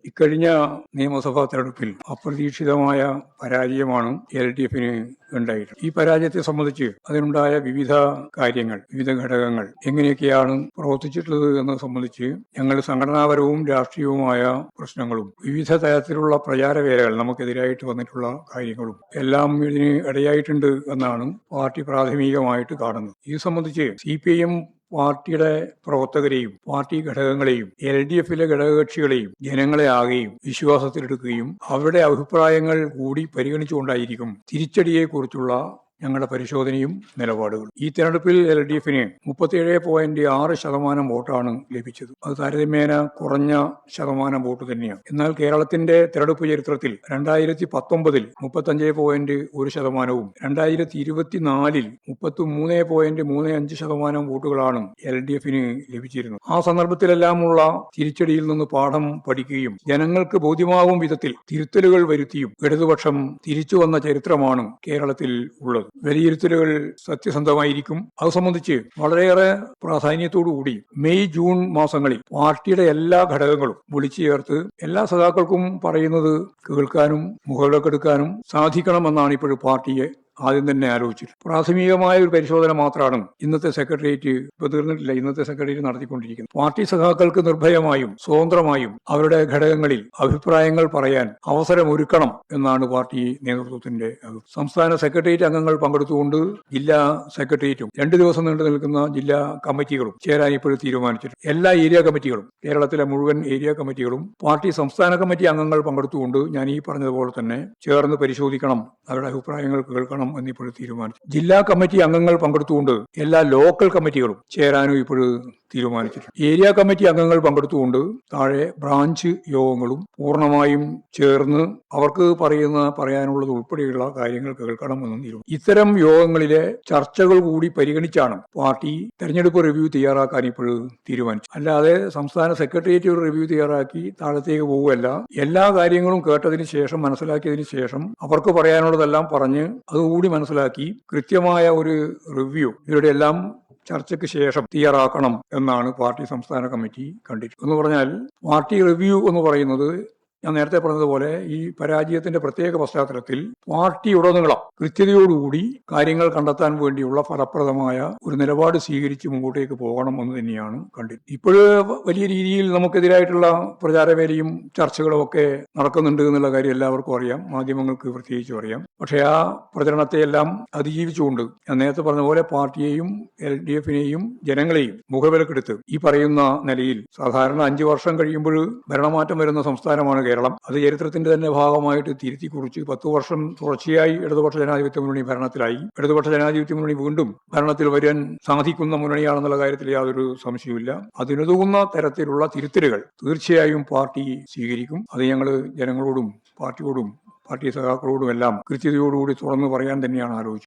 ഇക്കഴിഞ്ഞ നിയമസഭാ തെരഞ്ഞെടുപ്പിൽ അപ്രതീക്ഷിതമായ പരാജയമാണ് LDFന് ഉണ്ടായിട്ടുള്ളത്. ഈ പരാജയത്തെ സംബന്ധിച്ച് അതിനുണ്ടായ വിവിധ കാര്യങ്ങൾ, വിവിധ ഘടകങ്ങൾ എങ്ങനെയൊക്കെയാണ് പ്രവർത്തിച്ചിട്ടുള്ളത് എന്നത് സംബന്ധിച്ച് ഞങ്ങൾ സംഘടനാപരവും രാഷ്ട്രീയവുമായ പ്രശ്നങ്ങളും വിവിധ തരത്തിലുള്ള പ്രചാരവേലകൾ നമുക്കെതിരായിട്ട് വന്നിട്ടുള്ള കാര്യങ്ങളും എല്ലാം ഇതിന് ഇടയായിട്ടുണ്ട് എന്നാണ് പാർട്ടി പ്രാഥമികമായിട്ട് കാണുന്നത്. ഇത് സംബന്ധിച്ച് CPIM പാർട്ടിയുടെ പ്രവർത്തകരെയും പാർട്ടി ഘടകങ്ങളെയും LDFിലെ ഘടകകക്ഷികളെയും ജനങ്ങളെ ആകെയും വിശ്വാസത്തിലെടുക്കുകയും അവരുടെ അഭിപ്രായങ്ങൾ കൂടി പരിഗണിച്ചുകൊണ്ടായിരിക്കും തിരിച്ചടിയെക്കുറിച്ചുള്ള ഞങ്ങളുടെ പരിശോധനയും നിലപാടുകളും. ഈ തെരഞ്ഞെടുപ്പിൽ LDFന് 37.6% വോട്ടാണ് ലഭിച്ചത്. അത് താരതമ്യേന കുറഞ്ഞ ശതമാനം വോട്ട് തന്നെയാണ്. എന്നാൽ കേരളത്തിന്റെ തെരഞ്ഞെടുപ്പ് ചരിത്രത്തിൽ 2019 35.1%വും 2024 33.35% വോട്ടുകളാണ് LDFന് ലഭിച്ചിരുന്നത്. ആ സന്ദർഭത്തിലെല്ലാമുള്ള തിരിച്ചടിയിൽ നിന്ന് പാഠം പഠിക്കുകയും ജനങ്ങൾക്ക് ബോധ്യമാകും വിധത്തിൽ തിരുത്തലുകൾ വരുത്തിയും ഇടതുപക്ഷം തിരിച്ചു വന്ന ചരിത്രമാണ് കേരളത്തിൽ ഉള്ളത്. വിലയിരുത്തലുകൾ സത്യസന്ധമായിരിക്കും. അത് സംബന്ധിച്ച് വളരെയേറെ പ്രാധാന്യത്തോടുകൂടി മെയ് ജൂൺ മാസങ്ങളിൽ പാർട്ടിയുടെ എല്ലാ ഘടകങ്ങളും വിളിച്ചു ചേർത്ത് എല്ലാ സഖാക്കൾക്കും പറയുന്നത് കേൾക്കാനും മുഖവിലക്കെടുക്കാനും സാധിക്കണമെന്നാണ് ഇപ്പോഴും പാർട്ടിയെ ആദ്യം തന്നെ ആലോചിച്ചിട്ട് പ്രാഥമികമായ ഒരു പരിശോധന മാത്രമാണ് ഇന്നത്തെ സെക്രട്ടേറിയറ്റ് തീർന്നിട്ടില്ല. ഇന്നത്തെ സെക്രട്ടേറിയറ്റ് നടത്തിക്കൊണ്ടിരിക്കുന്നത്. പാർട്ടി സഖാക്കൾക്ക് നിർഭയമായും സ്വതന്ത്രമായും അവരുടെ ഘടകങ്ങളിൽ അഭിപ്രായങ്ങൾ പറയാൻ അവസരമൊരുക്കണം എന്നാണ് പാർട്ടി നേതൃത്വത്തിന്റെ സംസ്ഥാന സെക്രട്ടേറിയറ്റ് അംഗങ്ങൾ പങ്കെടുത്തുകൊണ്ട് ജില്ലാ സെക്രട്ടേറിയറ്റും 2 ദിവസം നീണ്ടു നിൽക്കുന്ന ജില്ലാ കമ്മിറ്റികളും ചേരാൻ ഇപ്പോഴും തീരുമാനിച്ചിട്ടുണ്ട്. എല്ലാ ഏരിയ കമ്മിറ്റികളും, കേരളത്തിലെ മുഴുവൻ ഏരിയ കമ്മിറ്റികളും പാർട്ടി സംസ്ഥാന കമ്മിറ്റി അംഗങ്ങൾ പങ്കെടുത്തുകൊണ്ട് ഞാൻ ഈ പറഞ്ഞതുപോലെ തന്നെ ചേർന്ന് പരിശോധിക്കണം, അവരുടെ അഭിപ്രായങ്ങൾ കേൾക്കണം എന്നിപ്പോഴും തീരുമാനിച്ചു. ജില്ലാ കമ്മിറ്റി അംഗങ്ങൾ പങ്കെടുത്തുകൊണ്ട് എല്ലാ ലോക്കൽ കമ്മിറ്റികളും ചേരാനും ഇപ്പോഴും തീരുമാനിച്ചിട്ടുണ്ട്. ഏരിയ കമ്മിറ്റി അംഗങ്ങൾ പങ്കെടുത്തുകൊണ്ട് താഴെ ബ്രാഞ്ച് യോഗങ്ങളും പൂർണ്ണമായും ചേർന്ന് അവർക്ക് പറയാനുള്ളത് ഉൾപ്പെടെയുള്ള കാര്യങ്ങൾ കേൾക്കണമെന്നും തീരുമാനിച്ചു. ഇത്തരം യോഗങ്ങളിലെ ചർച്ചകൾ കൂടി പരിഗണിച്ചാണ് പാർട്ടി തെരഞ്ഞെടുപ്പ് റിവ്യൂ തയ്യാറാക്കാൻ ഇപ്പോഴും തീരുമാനിച്ചു. അല്ലാതെ സംസ്ഥാന സെക്രട്ടേറിയറ്റ് ഒരു റിവ്യൂ തയ്യാറാക്കി താഴത്തേക്ക് പോവുകയല്ല. എല്ലാ കാര്യങ്ങളും കേട്ടതിന് ശേഷം, മനസ്സിലാക്കിയതിന് ശേഷം അവർക്ക് പറയാനുള്ളതെല്ലാം പറഞ്ഞ് അതുകൂടി മനസ്സിലാക്കി കൃത്യമായ ഒരു റിവ്യൂ ഇവരുടെ എല്ലാം ചർച്ചയ്ക്ക് ശേഷം തയ്യാറാക്കണം എന്നാണ് പാർട്ടി സംസ്ഥാന കമ്മിറ്റി കണ്ടിട്ടുള്ളത്. എന്ന് പറഞ്ഞാൽ പാർട്ടി റിവ്യൂ എന്ന് പറയുന്നത് ഞാൻ നേരത്തെ പറഞ്ഞതുപോലെ ഈ പരാജയത്തിന്റെ പ്രത്യേക പശ്ചാത്തലത്തിൽ പാർട്ടിയുടനീളം കൃത്യതയോടുകൂടി കാര്യങ്ങൾ കണ്ടെത്താൻ വേണ്ടിയുള്ള ഫലപ്രദമായ ഒരു നിലപാട് സ്വീകരിച്ച് മുമ്പോട്ടേക്ക് പോകണം എന്ന് തന്നെയാണ് കണ്ടത്. ഇപ്പോഴ് വലിയ രീതിയിൽ നമുക്കെതിരായിട്ടുള്ള പ്രചാരവേലയും ചർച്ചകളും ഒക്കെ നടക്കുന്നുണ്ട് എന്നുള്ള കാര്യം എല്ലാവർക്കും അറിയാം, മാധ്യമങ്ങൾക്ക് പ്രത്യേകിച്ചും അറിയാം. പക്ഷേ ആ പ്രചരണത്തെ എല്ലാം അതിജീവിച്ചുകൊണ്ട് ഞാൻ നേരത്തെ പറഞ്ഞ പോലെ പാർട്ടിയെയും LDFനെയും ജനങ്ങളെയും മുഖവിലക്കെടുത്ത് ഈ പറയുന്ന നിലയിൽ സാധാരണ 5 വർഷം കഴിയുമ്പോൾ ഭരണമാറ്റം വരുന്ന സംസ്ഥാനമാണ് കേരളം. അത് ചരിത്രത്തിന്റെ തന്നെ ഭാഗമായിട്ട് തിരുത്തി കുറിച്ച് 10 വർഷം തുടർച്ചയായി ഇടതുപക്ഷ ജനാധിപത്യ മുന്നണി ഭരണത്തിലായി. ഇടതുപക്ഷ ജനാധിപത്യ മുന്നണി വീണ്ടും ഭരണത്തിൽ വരാൻ സാധിക്കുന്ന മുന്നണിയാണെന്നുള്ള കാര്യത്തിൽ യാതൊരു സംശയവുമില്ല. അതിനുതകുന്ന തരത്തിലുള്ള തിരുത്തലുകൾ തീർച്ചയായും പാർട്ടി സ്വീകരിക്കും. അത് ഞങ്ങൾ ജനങ്ങളോടും പാർട്ടിയോടും പാർട്ടി സഖാക്കളോടും എല്ലാം കൃത്യതയോടുകൂടി തുറന്നു പറയാൻ തന്നെയാണ് ആലോചിച്ചത്.